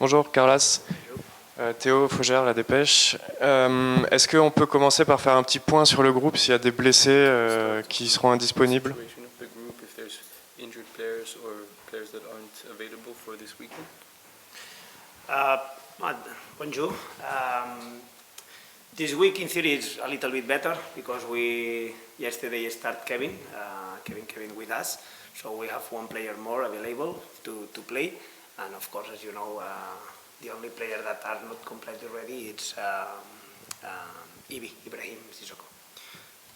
Bonjour Carlas, Théo Fougère, La Dépêche. Est-ce qu'on peut commencer par faire un petit point sur le groupe s'il y a des blessés qui seront indisponibles? Uh, Bonjour. This week in theory is a little bit better because we yesterday start Kevin with us, so we have one player more available to play, and of course, as you know, the only player that are not completely ready it's Ibrahim Sissoko.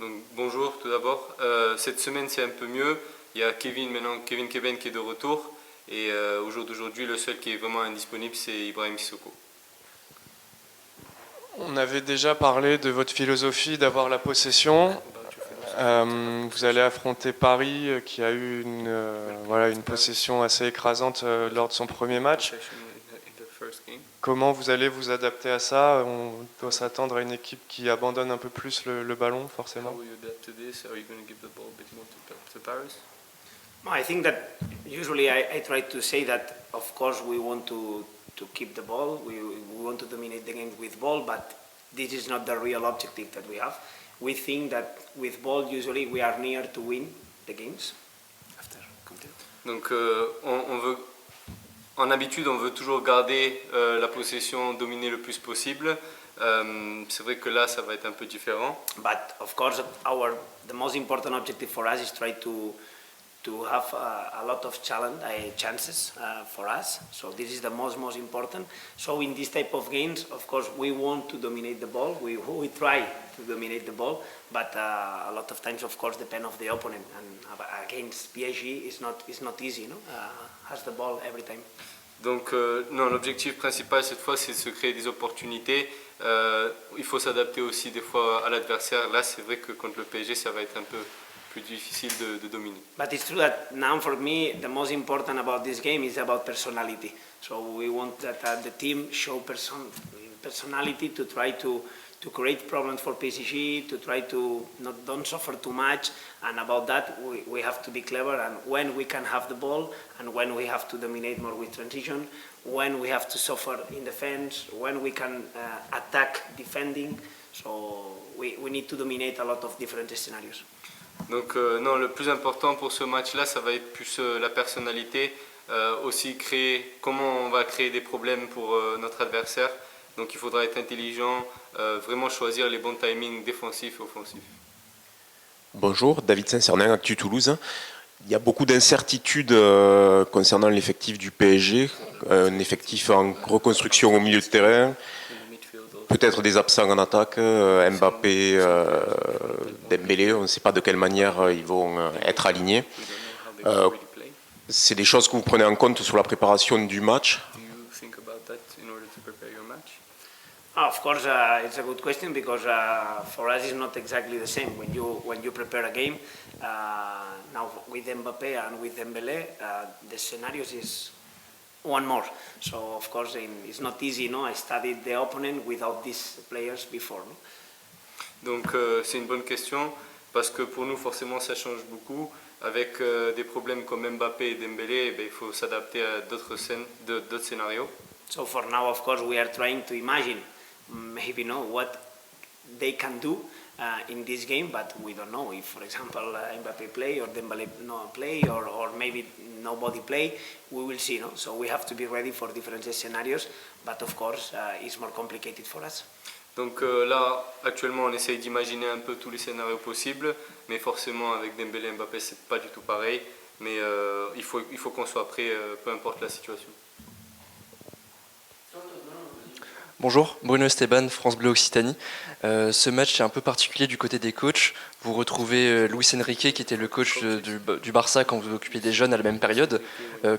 Donc bonjour tout d'abord. Cette semaine c'est un peu mieux. Il y a Kevin Keben qui est de retour et au jour d'aujourd'hui le seul qui est vraiment indisponible c'est Ibrahim Sissoko. On avait déjà parlé de votre philosophie d'avoir la possession. Vous allez affronter Paris qui a eu une possession assez écrasante lors de son premier match. Comment vous allez vous adapter à ça? On doit s'attendre à une équipe qui abandonne un peu plus le ballon, forcément. I think that usually I try to say that of course we want to keep the ball, we want to dominate the game with ball, but this is not the real objective that we have. We think that with ball usually we are near to win the games. Donc en habitude on veut toujours garder la possession, dominer le plus possible. C'est vrai que là ça va être un peu différent. But of course the most important objective for us is try to have a lot of chances for us. So this is the most important. So in this type of games, of course, we want to dominate the ball. We try to dominate the ball, but a lot of times, of course, depend of the opponent. And against PSG, it's not easy, no? Has the ball every time. Donc non, l'objectif principal cette fois, c'est de se créer des opportunités. Il faut s'adapter aussi des fois à l'adversaire. Là, c'est vrai que contre le PSG, ça va être un peu plus difficile de dominer. But it's true that now for me the most important about this game is about personality. So we want that the team show personality to try to create problems for PSG, to try to don't suffer too much, and about that we have to be clever and when we can have the ball and when we have to dominate more with transition, when we have to suffer in defense, when we can attack defending. So we need to dominate a lot of different scenarios. Donc non, le plus important pour ce match-là, ça va être plus la personnalité, aussi comment on va créer des problèmes pour notre adversaire. Donc il faudra être intelligent, vraiment choisir les bons timings défensifs et offensifs. Bonjour, David Saint-Cernin, Actu Toulouse. Il y a beaucoup d'incertitudes concernant l'effectif du PSG, un effectif en reconstruction au milieu de terrain. Peut-être des absents en attaque, Mbappé, Dembélé, on ne sait pas de quelle manière ils vont être alignés. C'est des choses que vous prenez en compte sur la préparation du match? Of course, it's a good question because for us it's not exactly the same. When you prepare a game, now with Mbappé and with Dembélé, the scenarios is one more. So of course it's not easy. No, I studied the opponent without these players before. No? Donc c'est une bonne question parce que pour nous forcément ça change beaucoup. Avec des problèmes comme Mbappé et Dembélé, il faut s'adapter à d'autres scénarios. So for now, of course, we are trying to imagine maybe what they can do in this game, but we don't know if, for example, Mbappé play or Dembélé no play or maybe nobody play. We will see. No? So we have to be ready for different scenarios, but of course, it's more complicated for us. Donc là, actuellement, on essaye d'imaginer un peu tous les scénarios possibles, mais forcément, avec Dembélé et Mbappé, c'est pas du tout pareil. Mais il faut qu'on soit prêt, peu importe la situation. Bonjour, Bruno Esteban, France Bleu Occitanie. Ce match est un peu particulier du côté des coachs. Vous retrouvez Luis Enrique qui était le coach du Barça quand vous occupiez des jeunes à la même période.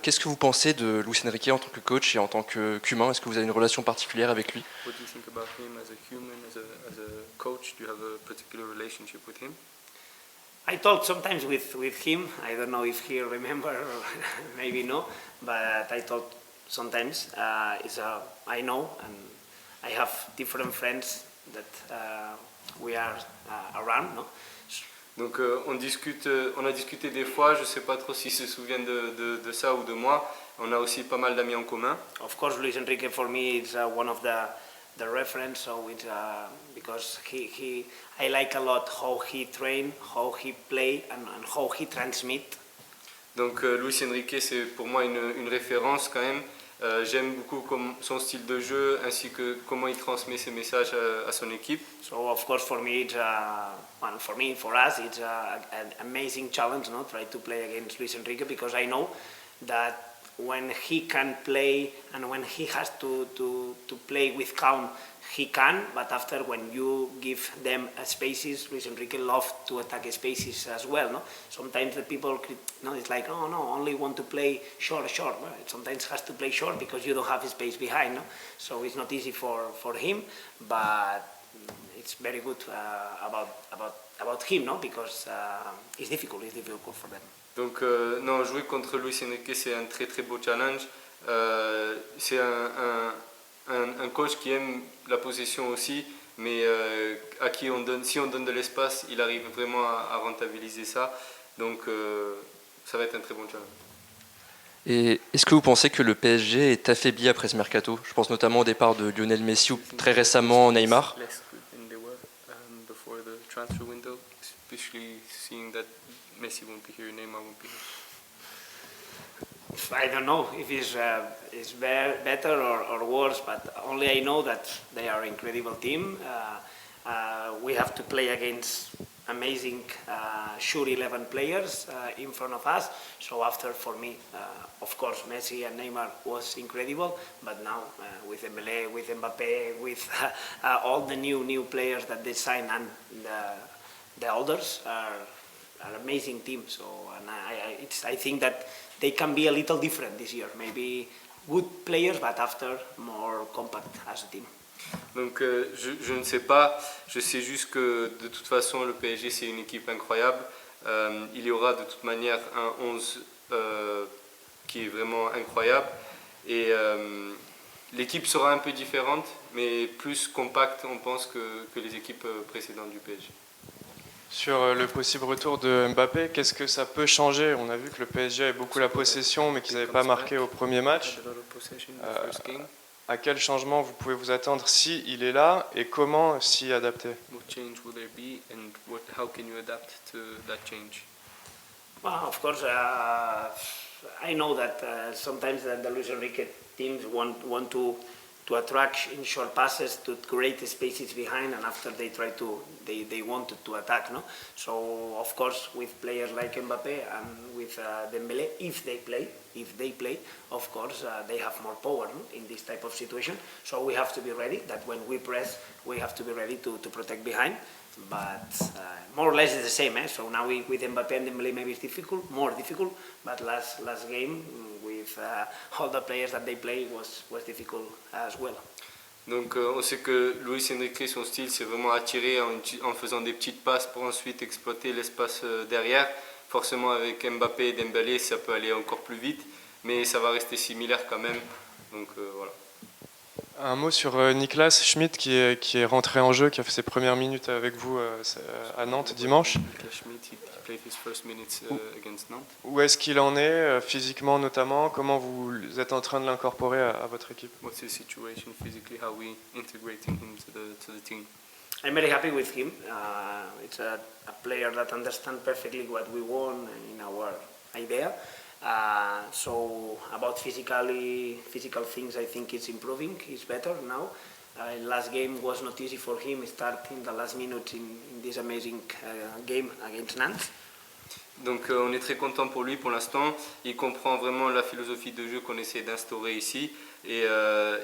Qu'est-ce que vous pensez de Luis Enrique en tant que coach et en tant qu'humain? Est-ce que vous avez une relation particulière avec lui? I talk sometimes with him. I don't know if he remember or maybe no, but I talk sometimes. I know and I have different friends that we are around. No? Donc on a discuté des fois, je ne sais pas trop s'ils se souviennent de ça ou de moi. On a aussi pas mal d'amis en commun. Of course, Luis Enrique for me is one of the reference. So it's because I like a lot how he train, how he play, and how he transmit. Donc Luis Enrique, c'est pour moi une référence quand même. J'aime beaucoup son style de jeu ainsi que comment il transmet ses messages à son équipe. So of course for me, for us, it's an amazing challenge, no? Try to play against Luis Enrique because I know that when he can play and when he has to play with calm, he can, but after when you give them spaces, Luis Enrique loves to attack spaces as well. No? Sometimes the people, it's like, oh no, only want to play short. Well, it sometimes has to play short because you don't have space behind. No? So it's not easy for him, but it's very good about him, no? Because it's difficult for them. Donc non, jouer contre Luis Enrique, c'est un très très beau challenge. C'est un coach qui aime la possession aussi, mais à qui si on donne de l'espace, il arrive vraiment à rentabiliser ça. Donc ça va être un très bon challenge. Et est-ce que vous pensez que le PSG est affaibli après ce mercato? Je pense notamment au départ de Lionel Messi ou très récemment Neymar. Less good than they were before the transfer window, especially seeing that Messi won't be here, Neymar won't be here. I don't know if it's better or worse, but only I know that they are an incredible team. We have to play against amazing, sure 11 players in front of us. So after, for me, of course, Messi and Neymar was incredible, but now with Dembélé, with Mbappé, with all the new players that they signed and the others are amazing team. So and I think that they can be a little different this year. Maybe good players, but after more compact as a team. Donc je ne sais pas, je sais juste que de toute façon le PSG c'est une équipe incroyable. Il y aura de toute manière un 11 qui est vraiment incroyable et l'équipe sera un peu différente mais plus compacte on pense que les équipes précédentes du PSG. Sur le possible retour de Mbappé, qu'est-ce que ça peut changer? On a vu que le PSG avait beaucoup la possession, mais qu'ils n'avaient pas marqué au premier match. À quel changement vous pouvez vous attendre si il est là et comment s'y adapter? What change will there be and how can you adapt to that change? Well, of course, I know that sometimes the Luis Enrique teams want to attract in short passes to create spaces behind, and after they wanted to attack, no? So of course with players like Mbappé and with Dembélé, if they play, of course they have more power, no? In this type of situation. So we have to be ready that when we press, we have to be ready to protect behind. But more or less it's the same. So now with Mbappé and Dembélé maybe it's more difficult. But last game with all the players that they play was difficult as well. Donc on sait que Luis Enrique, son style, c'est vraiment attirer en faisant des petites passes pour ensuite exploiter l'espace derrière. Forcément avec Mbappé et Dembélé, ça peut aller encore plus vite, mais ça va rester similaire quand même. Donc voilà. Un mot sur Niklas Schmidt qui est rentré en jeu, qui a fait ses premières minutes avec vous à Nantes dimanche. Niklas Schmidt, he played his first minutes against Nantes. Où est-ce qu'il en est, physiquement notamment? Comment vous êtes en train de l'incorporer à votre équipe? What's his situation physically? How we integrating him to the team? I'm very happy with him. It's a player that understands perfectly what we want in our idea. So about physical things, I think it's improving. It's better now. Last game was not easy for him. Starting the last minute in this amazing game against Nantes. Donc on est très content pour lui pour l'instant. Il comprend vraiment la philosophie de jeu qu'on essaie d'instaurer ici et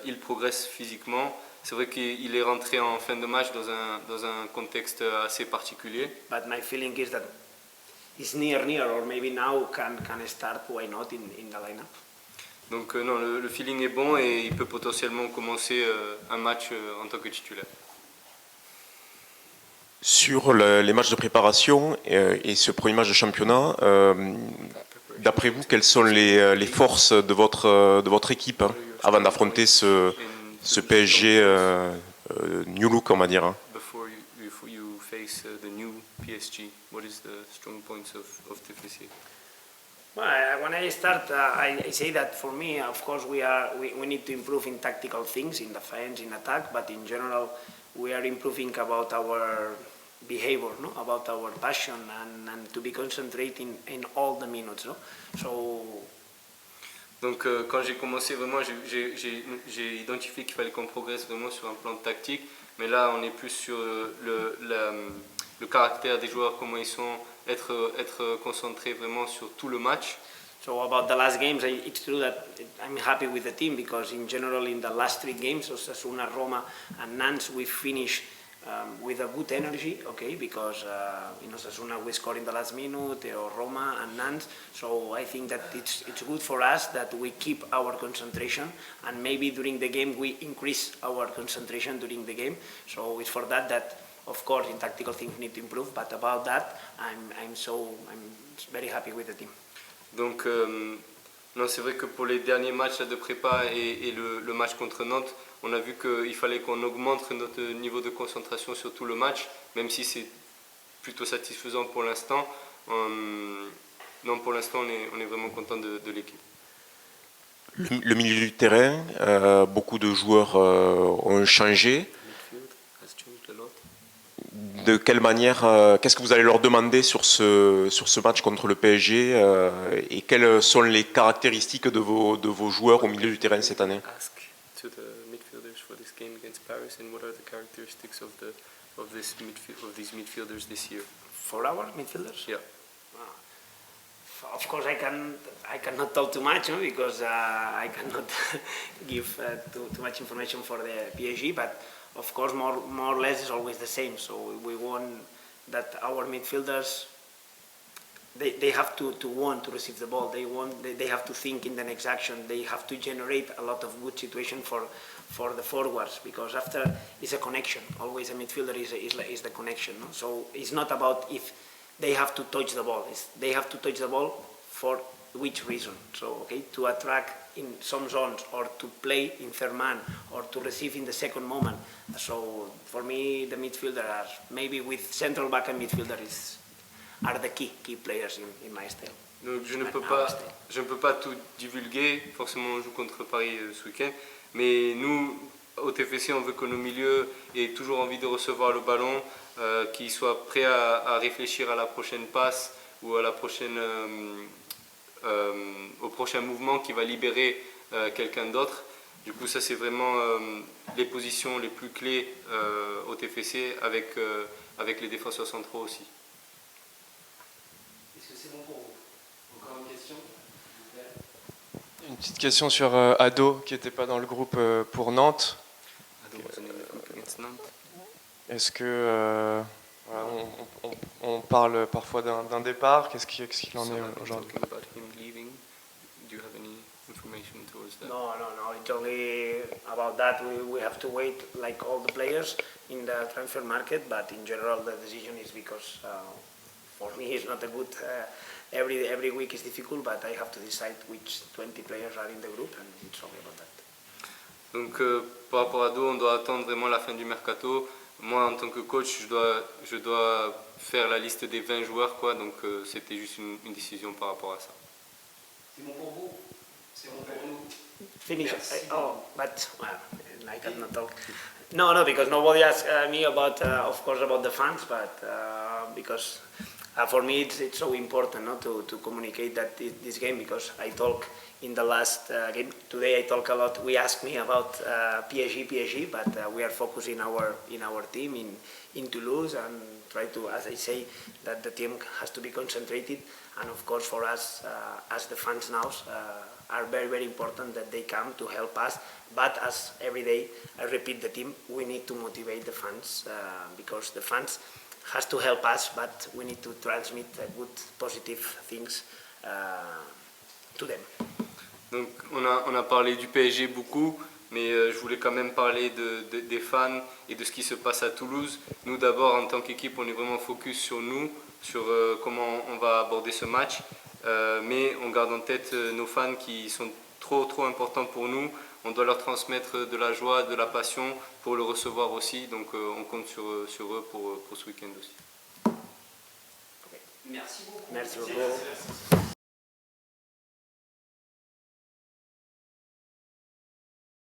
il progresse physiquement. C'est vrai qu'il est rentré en fin de match dans un contexte assez particulier. But my feeling is that is near or maybe now can start, why not in the lineup. Donc non, le feeling est bon et il peut potentiellement commencer un match en tant que titulaire. Sur les matchs de préparation et ce premier match de championnat, d'après vous, quelles sont les forces de votre équipe avant d'affronter ce PSG new look, on va dire? Before you face the new PSG. what is the strong points of TFC? Well, when I start, I say that for me, of course, we need to improve in tactical things, in defense, in attack, but in general, we are improving about our behavior, no? About our passion, and to be concentrating in all the minutes. No? So. Donc quand j'ai commencé vraiment, j'ai identifié qu'il fallait qu'on progresse vraiment sur un plan tactique, mais là on est plus sur le caractère des joueurs, comment ils sont, être concentrés vraiment sur tout le match. So about the last games, it's true that I'm happy with the team because in general in the last 3 games, Osasuna, Roma and Nantes, we finished with a good energy, okay, because in Osasuna we scored in the last minute, or Roma and Nantes, so I think that it's good for us that we keep our concentration, and maybe during the game we increase our concentration during the game, so it's for that of course in tactical things need to improve, but about that I'm very happy with the team. Donc non, c'est vrai que pour les derniers matchs là, de prépa et le match contre Nantes, on a vu qu'il fallait qu'on augmente notre niveau de concentration sur tout le match, même si c'est plutôt satisfaisant pour l'instant. Non, pour l'instant, on est vraiment content de l'équipe. Le milieu du terrain, beaucoup de joueurs ont changé. De quelle manière, qu'est-ce que vous allez leur demander sur ce match contre le PSG et quelles sont les caractéristiques de vos joueurs au milieu du terrain cette année? To the midfielders for this game against Paris, and what are the characteristics of these midfielders this year? For our midfielders? Yeah. Of course, I cannot talk too much, no? Because I cannot give too much information for the PSG. But of course, more or less is always the same. So we want that our midfielders. They have to want to receive the ball. They have to think in the next action. They have to generate a lot of good situation for the forwards, because after it's a connection. Always a midfielder is the connection. No? So it's not about if they have to touch the ball. They have to touch the ball for which reason. So okay, to attract in some zones, or to play in third man, or to receive in the second moment. So for me, the midfielder are maybe with central back and midfielder are the key players in my style. Donc je ne peux pas tout divulguer, forcément on joue contre Paris ce week-end, mais nous, au TFC, on veut que nos milieux aient toujours envie de recevoir le ballon, qu'ils soient prêts à réfléchir à la prochaine passe ou à la prochaine, au prochain mouvement qui va libérer quelqu'un d'autre. Du coup ça c'est vraiment les positions les plus clés au TFC avec les défenseurs centraux aussi. C'est bon pour vous. Encore une question, s'il vous plaît. Une petite question sur Ado, qui n'était pas dans le groupe pour Nantes. Est-ce que voilà, on parle parfois d'un départ? Qu'est-ce qu'il en est aujourd'hui? No, it's only about that. We have to wait like all the players in the transfer market, but in general the decision is because for me it's not a good, every week is difficult, but I have to decide which 20 players are in the group, and it's only about that. Donc par rapport à Do, on doit attendre vraiment la fin du mercato. Moi en tant que coach, je dois faire la liste des 20 joueurs, quoi, donc c'était juste une décision par rapport à ça. C'est bon pour vous? C'est bon pour nous? Finish. Yes. But well, I cannot talk. No, because nobody asked me about, of course, about the fans, but because for me it's so important, no, to communicate that this game, because I talk in the last game today. I talk a lot. We ask me about PSG, but we are focusing in our team in Toulouse, and try to, as I say, that the team has to be concentrated, and of course for us as the fans now are very, very important that they come to help us. But as every day I repeat the team, we need to motivate the fans because the fans has to help us, but we need to transmit good, positive things to them. Donc on a parlé du PSG beaucoup, mais je voulais quand même parler des fans et de ce qui se passe à Toulouse. Nous d'abord, en tant qu'équipe, on est vraiment focus sur nous, sur comment on va aborder ce match, mais on garde en tête nos fans qui sont trop importants pour nous. On doit leur transmettre de la joie, de la passion pour le recevoir aussi, donc on compte sur eux pour ce week-end aussi. Merci beaucoup.